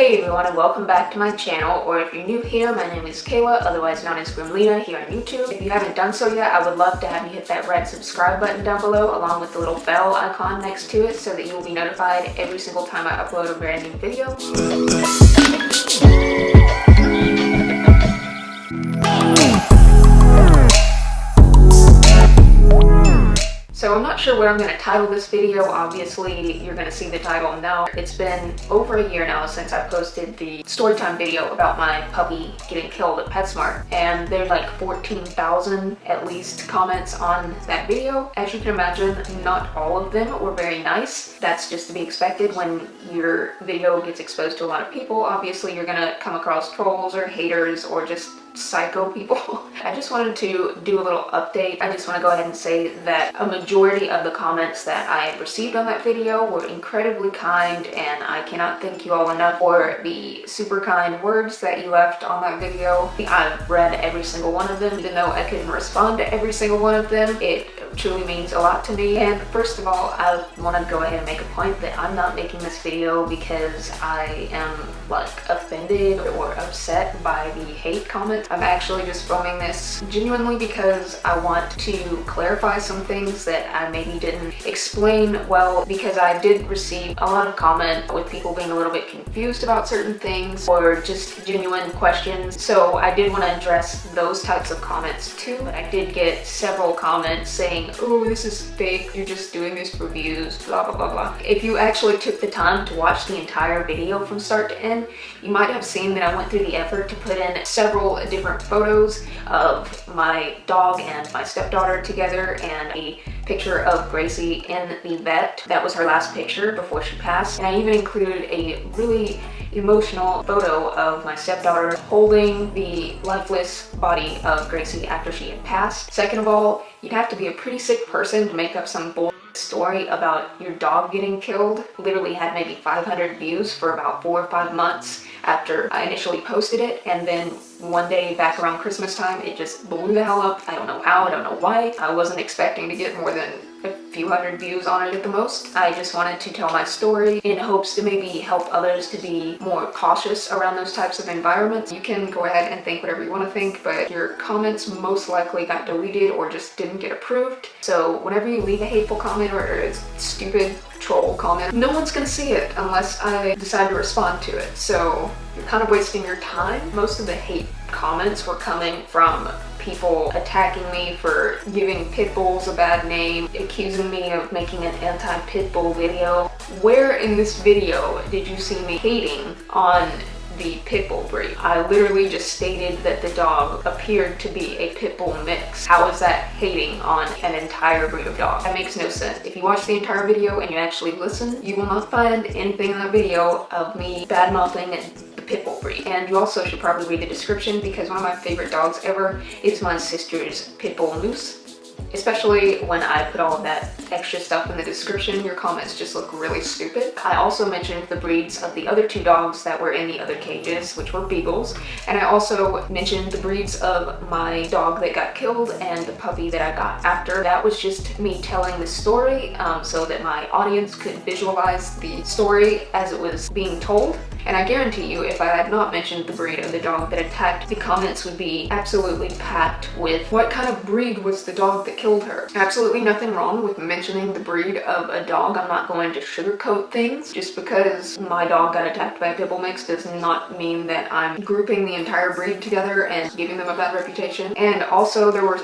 Hey everyone, and welcome back to my channel, or if you're new here, my name is Kayla, otherwise known as Gremlina here on YouTube. If you haven't done so yet, I would love to have you hit that red subscribe button down below, along with the little bell icon next to it, so that you will be notified every single time I upload a brand new video. So I'm not sure what I'm going to title this video. Obviously, you're going to see the title now. It's been over a year now since I posted the storytime video about my puppy getting killed at PetSmart. And there's like 14,000 at least comments on that video. As you can imagine, not all of them were very nice. That's just to be expected when your video gets exposed to a lot of people. Obviously, you're going to come across trolls or haters or just psycho people. I just wanted to do a little update. I just want to go ahead and say that a majority of the comments that I received on that video were incredibly kind, and I cannot thank you all enough for the super kind words that you left on that video. I've read every single one of them, even though I couldn't respond to every single one of them. It truly means a lot to me. And first of all, I want to go ahead and make a point that I'm not making this video because I am like offended or upset by the hate comments. I'm actually just filming this genuinely because I want to clarify some things that I maybe didn't explain well, because I did receive a lot of comments with people being a little bit confused about certain things or just genuine questions. So I did want to address those types of comments too. But I did get several comments saying, "Oh, this is fake, you're just doing this for views, blah blah blah blah." If you actually took the time to watch the entire video from start to end, you might have seen that I went through the effort to put in several different photos of my dog and my stepdaughter together and a picture of Gracie in the vet. That was her last picture before she passed. And I even included a really emotional photo of my stepdaughter holding the lifeless body of Gracie after she had passed. Second of all, you'd have to be a pretty sick person to make up some bull story about your dog getting killed. Literally had maybe 500 views for about 4 or 5 months after I initially posted it, and then one day back around Christmas time it just blew the hell up. I don't know how, I don't know why. I wasn't expecting to get more than a few hundred views on it at the most. I just wanted to tell my story in hopes to maybe help others to be more cautious around those types of environments. You can go ahead and think whatever you want to think, but your comments most likely got deleted or just didn't get approved. So whenever you leave a hateful comment or a stupid troll comment, no one's gonna see it unless I decide to respond to it. So you're kind of wasting your time. Most of the hate comments were coming from people attacking me for giving pit bulls a bad name, accusing me of making an anti-Pitbull video. Where in this video did you see me hating on the Pitbull breed? I literally just stated that the dog appeared to be a Pitbull mix. How is that hating on an entire breed of dog? That makes no sense. If you watch the entire video and you actually listen, you will not find anything in that video of me bad-mouthing the Pitbull breed. And you also should probably read the description, because one of my favorite dogs ever is my sister's Pitbull Moose. Especially when I put all of that extra stuff in the description, your comments just look really stupid. I also mentioned the breeds of the other 2 dogs that were in the other cages, which were beagles. And I also mentioned the breeds of my dog that got killed and the puppy that I got after. That was just me telling the story so that my audience could visualize the story as it was being told. And I guarantee you, if I had not mentioned the breed of the dog that attacked, the comments would be absolutely packed with, "What kind of breed was the dog that killed her?" Absolutely nothing wrong with mentioning the breed of a dog. I'm not going to sugarcoat things. Just because my dog got attacked by a Pitbull mix does not mean that I'm grouping the entire breed together and giving them a bad reputation. And also there were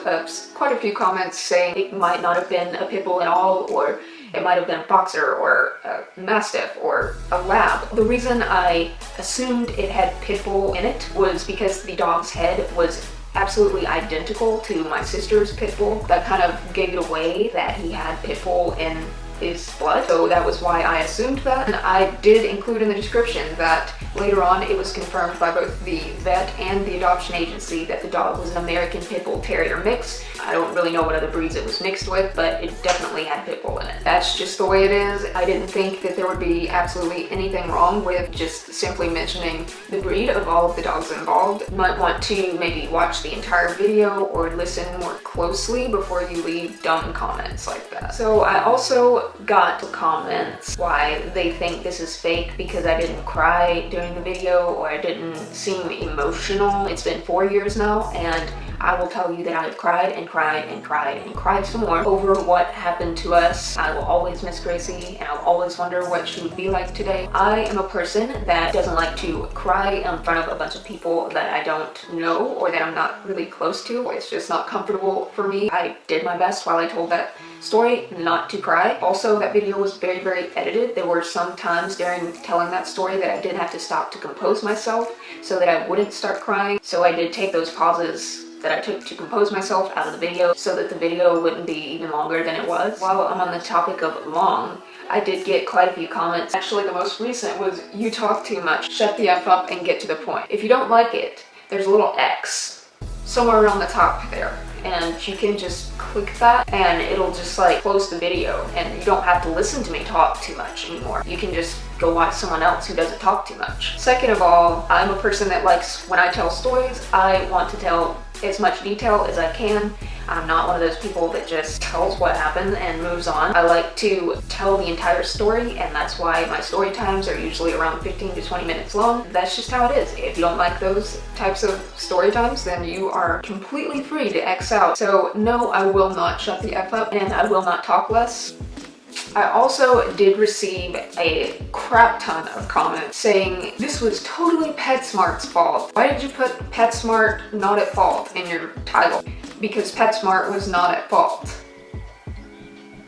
quite a few comments saying it might not have been a Pitbull at all, or it might have been a boxer or a mastiff or a lab. The reason I assumed it had Pitbull in it was because the dog's head was absolutely identical to my sister's Pitbull. That kind of gave it away that he had Pitbull in his blood, so that was why I assumed that. And I did include in the description that later on it was confirmed by both the vet and the adoption agency that the dog was an American Pitbull Terrier mix. I don't really know what other breeds it was mixed with, but it definitely had Pitbull in it. That's just the way it is. I didn't think that there would be absolutely anything wrong with just simply mentioning the breed of all of the dogs involved. You might want to maybe watch the entire video or listen more closely before you leave dumb comments like that. So I also also got comments why they think this is fake because I didn't cry during the video or I didn't seem emotional. It's been 4 years now, and I will tell you that I've cried and cried and cried and cried some more over what happened to us. I will always miss Gracie, and I'll always wonder what she would be like today. I am a person that doesn't like to cry in front of a bunch of people that I don't know or that I'm not really close to. It's just not comfortable for me. I did my best while I told that story not to cry. Also, that video was very, very edited. There were some times during telling that story that I did have to stop to compose myself so that I wouldn't start crying. So I did take those pauses that I took to compose myself out of the video so that the video wouldn't be even longer than it was. While I'm on the topic of long, I did get quite a few comments. Actually, the most recent was, "You talk too much, shut the F up and get to the point." If you don't like it, there's a little X somewhere around the top there, and you can just click that and it'll just like close the video, and you don't have to listen to me talk too much anymore. You can just go watch someone else who doesn't talk too much. Second of all, I'm a person that likes, when I tell stories, I want to tell as much detail as I can. I'm not one of those people that just tells what happened and moves on. I like to tell the entire story, and that's why my story times are usually around 15 to 20 minutes long. That's just how it is. If you don't like those types of story times, then you are completely free to X out. So no, I will not shut the F up, and I will not talk less. I also did receive a crap ton of comments saying this was totally PetSmart's fault. Why did you put PetSmart not at fault in your title? Because PetSmart was not at fault.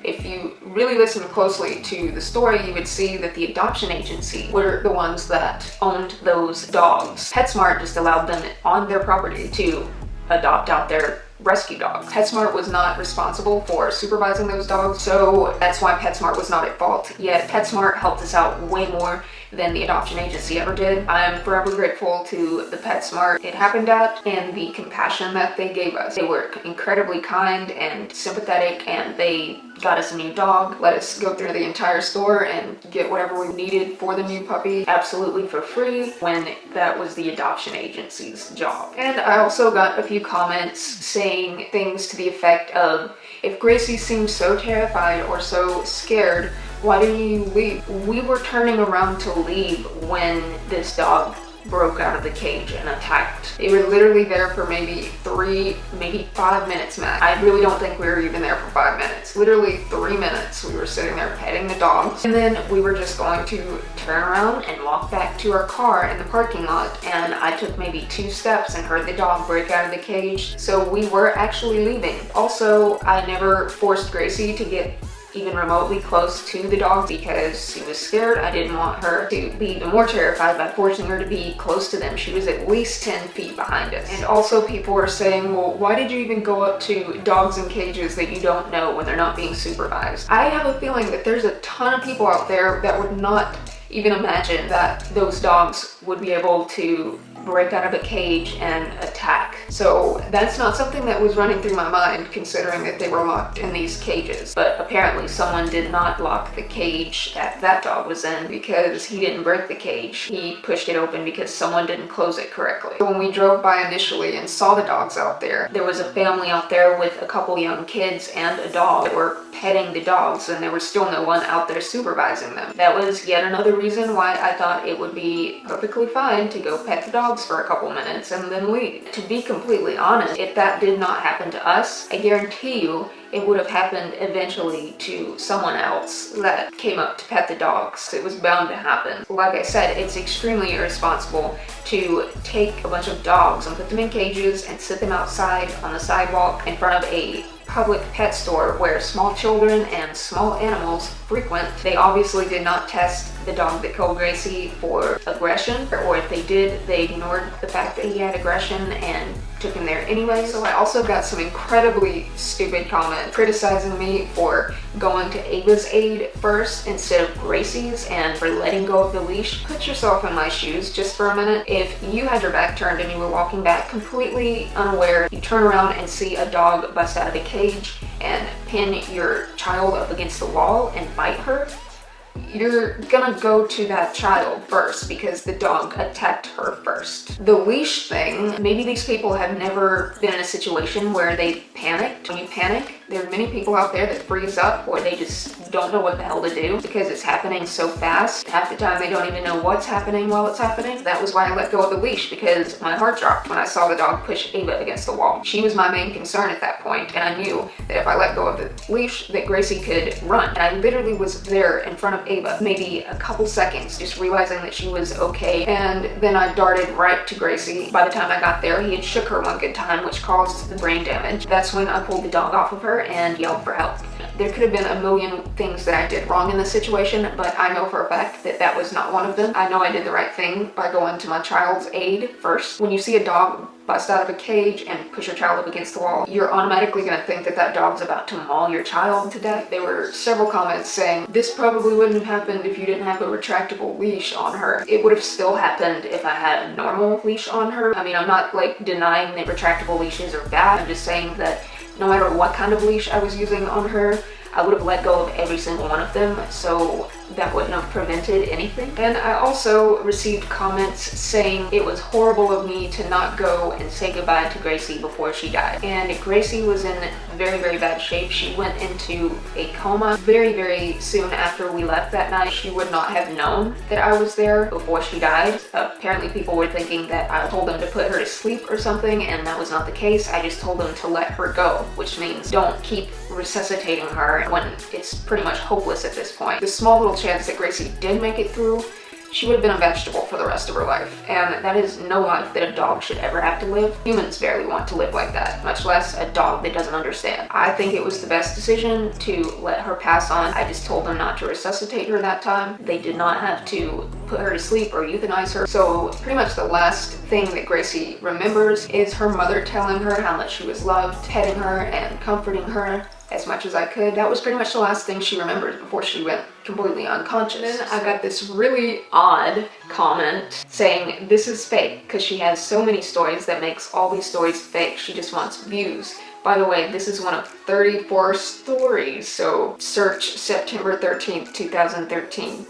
If you really listen closely to the story, you would see that the adoption agency were the ones that owned those dogs. PetSmart just allowed them on their property to adopt out their rescue dog. PetSmart was not responsible for supervising those dogs, so that's why PetSmart was not at fault. Yet PetSmart helped us out way more than the adoption agency ever did. I'm forever grateful to the PetSmart it happened at and the compassion that they gave us. They were incredibly kind and sympathetic, and they got us a new dog, let us go through the entire store and get whatever we needed for the new puppy absolutely for free, when that was the adoption agency's job. And I also got a few comments saying things to the effect of, if Gracie seemed so terrified or so scared, why didn't you leave? We were turning around to leave when this dog broke out of the cage and attacked. They were literally there for maybe 3, maybe 5 minutes max. I really don't think we were even there for 5 minutes. Literally 3 minutes we were sitting there petting the dogs, and then we were just going to turn around and walk back to our car in the parking lot, and I took maybe 2 steps and heard the dog break out of the cage. So we were actually leaving. Also, I never forced Gracie to get even remotely close to the dog because she was scared. I didn't want her to be even more terrified by forcing her to be close to them. She was at least 10 feet behind us. And also people were saying, well, why did you even go up to dogs in cages that you don't know when they're not being supervised? I have a feeling that there's a ton of people out there that would not even imagine that those dogs would be able to break out of a cage and attack. So that's not something that was running through my mind, considering that they were locked in these cages. But apparently someone did not lock the cage that dog was in, because he didn't break the cage. He pushed it open because someone didn't close it correctly. When we drove by initially and saw the dogs out there was a family out there with a couple young kids and a dog that were petting the dogs, and there was still no one out there supervising them. That was yet another reason why I thought it would be perfectly fine to go pet the dogs for a couple minutes and then leave. To be completely honest, if that did not happen to us, I guarantee you it would have happened eventually to someone else that came up to pet the dogs. It was bound to happen. Like I said, it's extremely irresponsible to take a bunch of dogs and put them in cages and sit them outside on the sidewalk in front of a public pet store where small children and small animals frequent. They obviously did not test the dog that killed Gracie for aggression, or if they did, they ignored the fact that he had aggression and took him there anyway. So I also got some incredibly stupid comments criticizing me for going to Ava's aid first instead of Gracie's and for letting go of the leash. Put yourself in my shoes just for a minute. If you had your back turned and you were walking back completely unaware, you turn around and see a dog bust out of a cage and pin your child up against the wall and bite her, you're gonna go to that child first because the dog attacked her first. The leash thing, maybe these people have never been in a situation where they panicked. When you panic, there are many people out there that freeze up or they just don't know what the hell to do because it's happening so fast. Half the time they don't even know what's happening while it's happening. That was why I let go of the leash, because my heart dropped when I saw the dog push Ava against the wall. She was my main concern at that point, and I knew that if I let go of the leash that Gracie could run. And I literally was there in front of Ava, maybe a couple seconds, just realizing that she was okay. And then I darted right to Gracie. By the time I got there, he had shook her one good time, which caused the brain damage. That's when I pulled the dog off of her and yelled for help. There could have been a million things that I did wrong in this situation, but I know for a fact that that was not one of them. I know I did the right thing by going to my child's aid first. When you see a dog bust out of a cage and push your child up against the wall, you're automatically going to think that that dog's about to maul your child to death. There were several comments saying, this probably wouldn't have happened if you didn't have a retractable leash on her. It would have still happened if I had a normal leash on her. I mean, I'm not like denying that retractable leashes are bad. I'm just saying that no matter what kind of leash I was using on her, I would have let go of every single one of them, so that wouldn't have prevented anything. And I also received comments saying it was horrible of me to not go and say goodbye to Gracie before she died. And Gracie was in very, very bad shape. She went into a coma very, very soon after we left that night. She would not have known that I was there before she died. Apparently people were thinking that I told them to put her to sleep or something, and that was not the case. I just told them to let her go, which means don't keep resuscitating her when it's pretty much hopeless at this point. The small little chance that Gracie did make it through, she would have been a vegetable for the rest of her life, and that is no life that a dog should ever have to live. Humans barely want to live like that, much less a dog that doesn't understand. I think it was the best decision to let her pass on. I just told them not to resuscitate her that time. They did not have to put her to sleep or euthanize her. So pretty much the last thing that Gracie remembers is her mother telling her how much she was loved, petting her and comforting her as much as I could. That was pretty much the last thing she remembers before she went completely unconscious. Then I got this really odd comment saying this is fake because she has so many stories that makes all these stories fake. She just wants views. By the way, this is one of 34 stories, so search September 13th, 2013.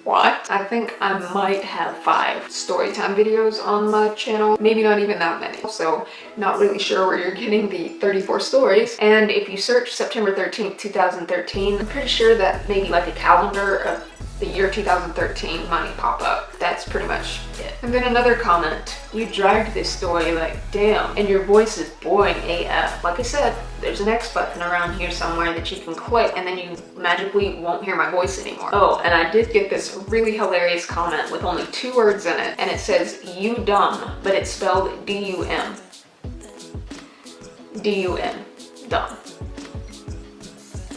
What? I think I might have 5 storytime videos on my channel, maybe not even that many, so not really sure where you're getting the 34 stories. And if you search September 13th, 2013, I'm pretty sure that maybe like a calendar of the year 2013 might pop up. That's pretty much it. And then another comment, you dragged this story like damn, and your voice is boring AF. Like I said, there's an X button around here somewhere that you can click and then you magically won't hear my voice anymore. Oh, and I did get this really hilarious comment with only 2 words in it, and it says you dumb, but it's spelled D-U-M. D-U-M, dumb.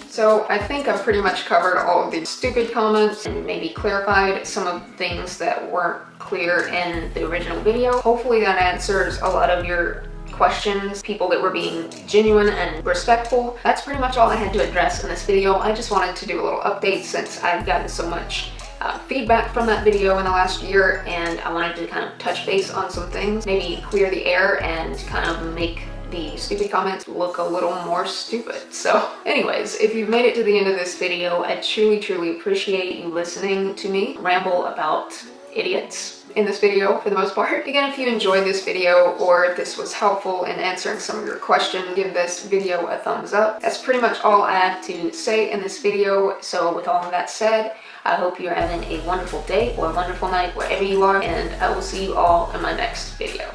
So I think I've pretty much covered all of these stupid comments and maybe clarified some of the things that weren't clear in the original video. Hopefully that answers a lot of your questions, people that were being genuine and respectful. That's pretty much all I had to address in this video. I just wanted to do a little update since I've gotten so much feedback from that video in the last year, and I wanted to kind of touch base on some things, maybe clear the air and kind of make the stupid comments look a little more stupid. So anyways, if you've made it to the end of this video, I truly appreciate you listening to me ramble about idiots in this video for the most part. Again, if you enjoyed this video or if this was helpful in answering some of your questions, give this video a thumbs up. That's pretty much all I have to say in this video. So with all of that said, I hope you're having a wonderful day or a wonderful night wherever you are, and I will see you all in my next video.